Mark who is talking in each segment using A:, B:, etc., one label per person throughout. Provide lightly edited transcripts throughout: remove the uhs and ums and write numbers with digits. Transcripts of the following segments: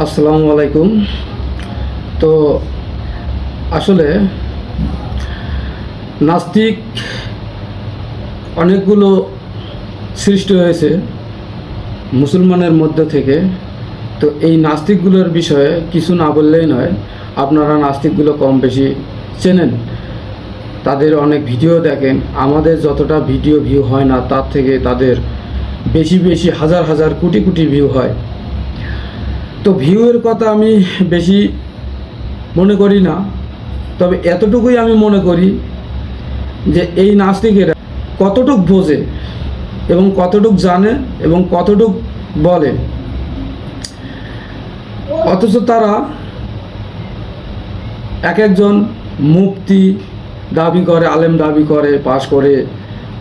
A: আসসালামু আলাইকুম। তো আসলে নাস্তিক অনেকগুলো সৃষ্টি হয়েছে মুসলমানের মধ্যে থেকে। তো এই নাস্তিকগুলোর বিষয়ে কিছু না বললেই নয়। আপনারা নাস্তিকগুলো কম বেশি চেনেন, তাদের অনেক ভিডিও দেখেন। আমাদের যতটা ভিডিও ভিউ হয় না, তার থেকে তাদের বেশি বেশি হাজার হাজার কোটি কোটি ভিউ হয়। তো ভিউয়ের কথা আমি বেশি মনে করি না, তবে এতটুকুই আমি মনে করি যে এই নাস্তিকেরা কতটুক বোঝে এবং কতটুক জানে এবং কতটুক বলে, অথচ তারা এক একজন মুফতি দাবি করে, আলেম দাবি করে, পাশ করে,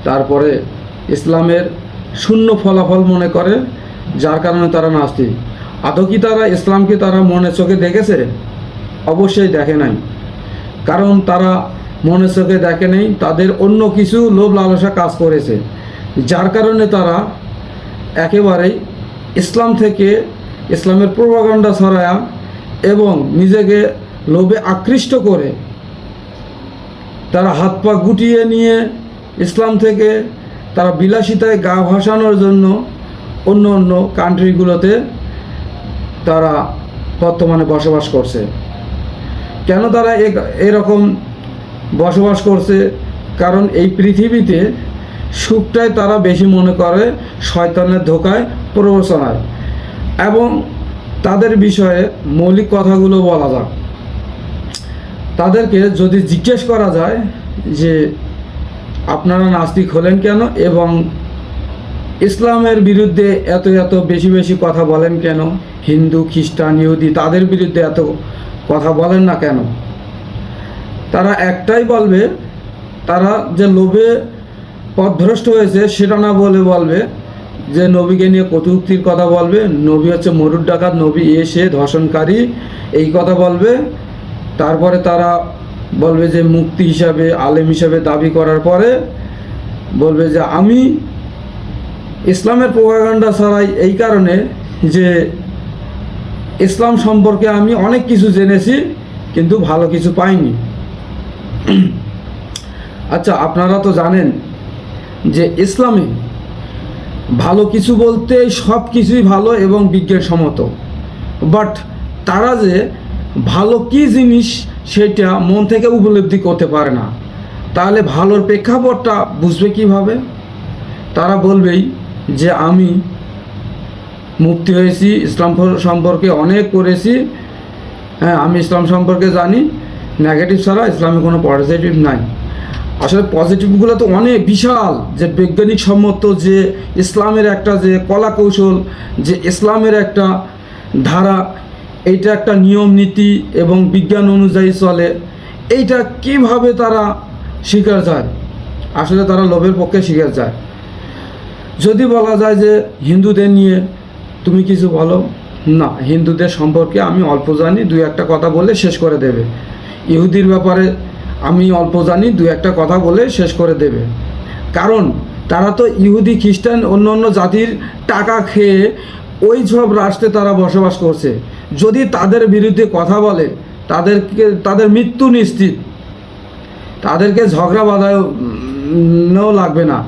A: তারপরে ইসলামের শূন্য ফলাফল মনে করে, যার কারণে তারা নাস্তিক। আদৌ কি তারা ইসলামকে তারা মনে চোখে দেখেছে? অবশ্যই দেখে নাই, কারণ তারা মনে চোখে দেখে নেই, তাদের অন্য কিছু লোভ লালসা কাজ করেছে, যার কারণে তারা একেবারেই ইসলাম থেকে ইসলামের প্রোপাগান্ডা ছড়ায়া এবং নিজেকে লোভে আকৃষ্ট করে তারা হাত পা গুটিয়ে নিয়ে ইসলাম থেকে তারা বিলাসিতায় গা ভাসানোর জন্য অন্য অন্য কান্ট্রিগুলোতে তারা বর্তমানে বসবাস করছে। কেন তারা এরকম বসবাস করছে? কারণ এই পৃথিবীতে সুখটাই তারা বেশি মনে করে শয়তানের ধোকায়, প্ররোচনায়। এবং তাদের বিষয়ে মৌলিক কথাগুলো বলা যাক। তাদেরকে যদি জিজ্ঞেস করা যায় যে আপনারা নাস্তিক হলেন কেন এবং ইসলামের বিরুদ্ধে এত এত বেশি বেশি কথা বলেন কেন, হিন্দু খ্রিস্টান ইহুদি তাদের বিরুদ্ধে এত কথা বলেন না কেন, তারা একটাই বলবে, তারা যে লোভে পথভ্রষ্ট হয়েছে সেটা না বলে বলবে যে নবীকে নিয়ে কটূক্তির কথা বলবে, নবী হচ্ছে মরুর ডাকাত, নবী এসে ধর্ষণকারী, এই কথা বলবে। তারপরে তারা বলবে যে মুক্তি হিসাবে, আলেম হিসাবে দাবি করার পরে বলবে যে আমি ইসলামের প্রোপাগান্ডা ছড়াই এই কারণে যে ইসলাম সম্পর্কে আমি অনেক কিছু জেনেছি কিন্তু ভালো কিছু পাইনি। আচ্ছা, আপনারা তো জানেন যে ইসলামে ভালো কিছু বলতে সব কিছুই ভালো এবং বিজ্ঞানসম্মত, বাট তারা যে ভালো কী জিনিস সেটা মন থেকে উপলব্ধি করতে পারে না। তাহলে ভালোর প্রেক্ষাপটটা বুঝবে কিভাবে? তারা বলবেই যে আমি মুক্তি হয়েছি, ইসলাম সম্পর্কে অনেক করেছি, হ্যাঁ আমি ইসলাম সম্পর্কে জানি, নেগেটিভ ছাড়া ইসলামে কোনো পজিটিভ নাই। আসলে পজিটিভগুলো তো অনেক বিশাল, যে বৈজ্ঞানিক সম্মত যে ইসলামের একটা যে কলা কৌশল, যে ইসলামের একটা ধারা, এইটা একটা নিয়ম নীতি এবং বিজ্ঞান অনুযায়ী চলে, এইটা কিভাবে তারা শিকার যায়? আসলে তারা লোভের পক্ষে শিকার যায়। যদি বলা যায় যে হিন্দুদের নিয়ে তুমি কিছু বলো, না, হিন্দুদের সম্পর্কে আমি অল্প জানি, দুই একটা কথা বলে শেষ করে দেবে। ইহুদির ব্যাপারে আমি অল্প জানি, দুই একটা কথা বলে শেষ করে দেবে। কারণ তারা তো ইহুদি খ্রিস্টান অন্য অন্য জাতির টাকা খেয়ে ওই সব রাষ্ট্রে তারা বসবাস করছে। যদি তাদের বিরুদ্ধে কথা বলে তাদের মৃত্যু নিশ্চিত, তাদেরকে ঝগড়া বাঁধানো লাগবে না।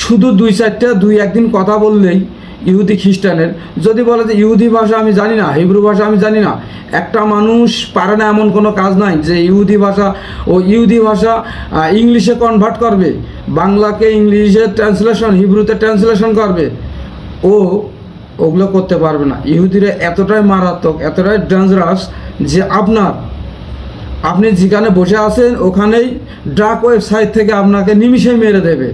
A: শুধু দুই একদিন কথা বললেই ইহুদি খ্রিস্টানের, যদি বলে যে ইহুদি ভাষা আমি জানি না, হিব্রু ভাষা আমি জানি না, একটা মানুষ পারে না এমন কোনো কাজ নাই যে ইহুদি ভাষা ইংলিশে কনভার্ট করবে, বাংলাকে ইংলিশে ট্রান্সলেশন, হিব্রুতে ট্রান্সলেশন করবে। ওগুলো করতে পারবে না। ইহুদিরা এতটাই মারাত্মক, এতটাই ডেঞ্জারাস যে আপনি যেখানে বসে আছেন ওখানেই ডার্ক ওয়েবসাইট থেকে আপনাকে নিমিষে মেরে দেবে।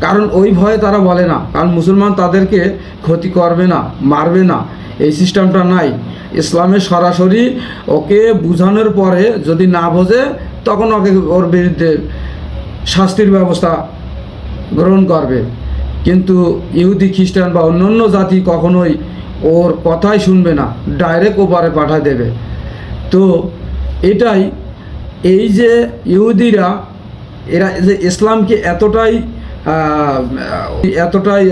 A: কারণ ওই ভয়ে তারা বলে না, কারণ মুসলমান তাদেরকে ক্ষতি করবে না, মারবে না, এই সিস্টেমটা নাই। ইসলামে সরাসরি ওকে বুঝানোর পরে যদি না বোঝে তখন ওর বিরুদ্ধে শাস্তির ব্যবস্থা গ্রহণ করবে। কিন্তু ইহুদি খ্রিস্টান বা অন্য জাতি কখনোই ওর কথাই শুনবে না, ডাইরেক্ট ওপারে পাঠায় দেবে। তো এটাই, এই যে ইহুদিরা এরা যে ইসলামকে এতটাই এতটাই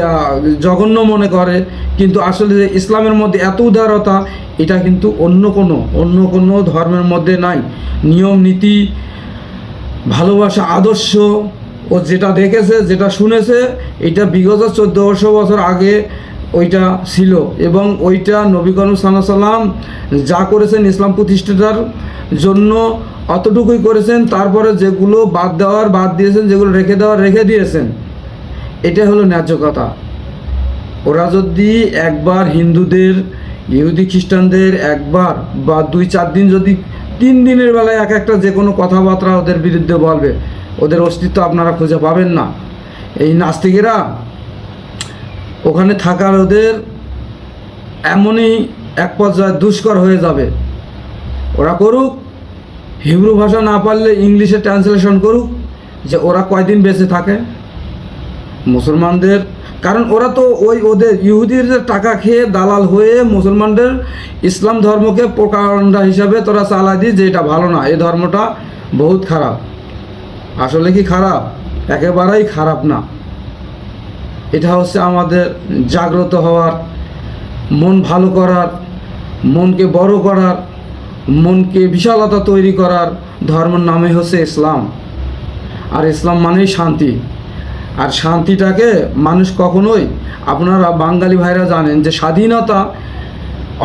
A: জঘন্য মনে করে, কিন্তু আসলে যে ইসলামের মধ্যে এত উদারতা, এটা কিন্তু অন্য কোনো ধর্মের মধ্যে নাই। নিয়ম নীতি, ভালোবাসা, আদর্শ, ও যেটা দেখেছে, যেটা শুনেছে, এটা বিগত 1400 বছর আগে ওইটা ছিল, এবং ওইটা নবী করিম সাল্লাল্লাহু আলাইহি সাল্লাম যা করেছেন ইসলাম প্রতিষ্ঠার জন্য অতটুকুই করেছেন। তারপরে যেগুলো বাদ দিয়েছেন, যেগুলো রেখে দেওয়ার রেখে দিয়েছেন। এটা হলো ন্যায্য কথা। ওরা যদি একবার হিন্দুদের, ইহুদি খ্রিস্টানদের একবার বা 2-4 দিন, যদি 3 দিনের বেলায় এক একটা যে কোনো কথাবার্তা ওদের বিরুদ্ধে বলবে, ওদের অস্তিত্ব আপনারা খুঁজে পাবেন না। এই নাস্তিকেরা ওখানে থাকার ওদের এমনই এক পর্যায়ে দুষ্কর হয়ে যাবে। ওরা করুক, হিব্রু ভাষা না পারলে ইংলিশে ট্রান্সলেশন করুক, যে ওরা কয়দিন বেঁচে থাকে মুসলমানদের। কারণ ওরা তো ওদের ইহুদিদের টাকা খেয়ে দালাল হয়ে মুসলমানদের ইসলাম ধর্মকে প্রকাণ্ডা হিসাবে তোরা চালা দিই যে এটা ভালো না, এই ধর্মটা বহুত খারাপ। আসলে কি খারাপ? একেবারেই খারাপ না। এটা হচ্ছে আমাদের জাগ্রত হওয়ার, মন ভালো করার, মনকে বড় করার, মনকে বিশালতা তৈরি করার ধর্মের নামে হচ্ছে ইসলাম। আর ইসলাম মানেই শান্তি। আর শান্তিটাকে মানুষ কখনোই, আপনারা বাঙালি ভাইরা জানেন যে স্বাধীনতা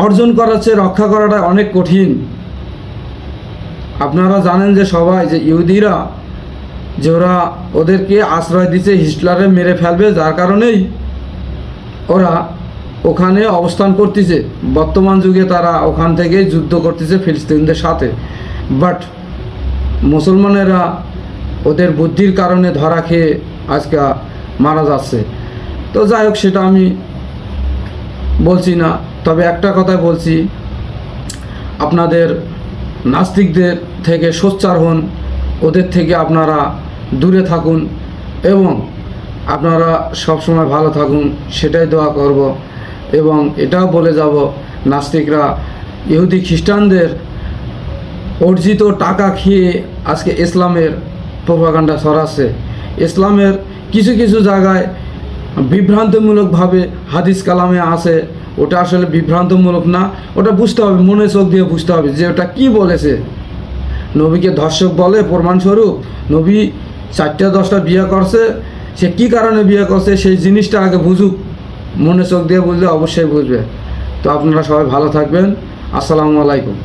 A: অর্জন করার চেয়ে রক্ষা করাটা অনেক কঠিন। আপনারা জানেন যে সবাই, যে ইহুদিরা যে ওদেরকে আশ্রয় দিচ্ছে, হিটলারে মেরে ফেলবে, যার কারণেই ওরা ওখানে অবস্থান করতেছে। বর্তমান যুগে তারা ওখান থেকে যুদ্ধ করতেছে ফিলিস্তিনদের সাথে। বাট মুসলমানেরা ওদের বুদ্ধির কারণে ধরা খেয়ে আজকে মারা যাচ্ছে। তো যাই হোক, সেটা আমি বলছি না। তবে একটা কথাই বলছি, আপনাদের নাস্তিকদের থেকে সোচ্চার হন, ওদের থেকে আপনারা দূরে থাকুন, এবং আপনারা সবসময় ভালো থাকুন, সেটাই দোয়া করব। এবং এটাও বলে যাব, নাস্তিকরা ইহুদি খ্রিস্টানদের অর্জিত টাকা খেয়ে আজকে ইসলামের প্রোপাগান্ডা ছড়াচ্ছে। ইসলামের কিছু কিছু জায়গায় বিভ্রান্তমূলকভাবে হাদিস কালামে আছে, ওটা আসলে বিভ্রান্তমূলক না। ওটা বুঝতে হবে, মনে চোখ দিয়ে বুঝতে হবে যে ওটা কী বলেছে। নবীকে ধর্ষক বলে প্রমাণস্বরূপ, নবী 4-10টা বিয়ে করছে, সে কী কারণে বিয়ে করছে সেই জিনিসটা আগে বুঝুক। মনে চোখ দিয়ে বুঝলে অবশ্যই বুঝবে। তো আপনারা সবাই ভালো থাকবেন। আসসালামু আলাইকুম।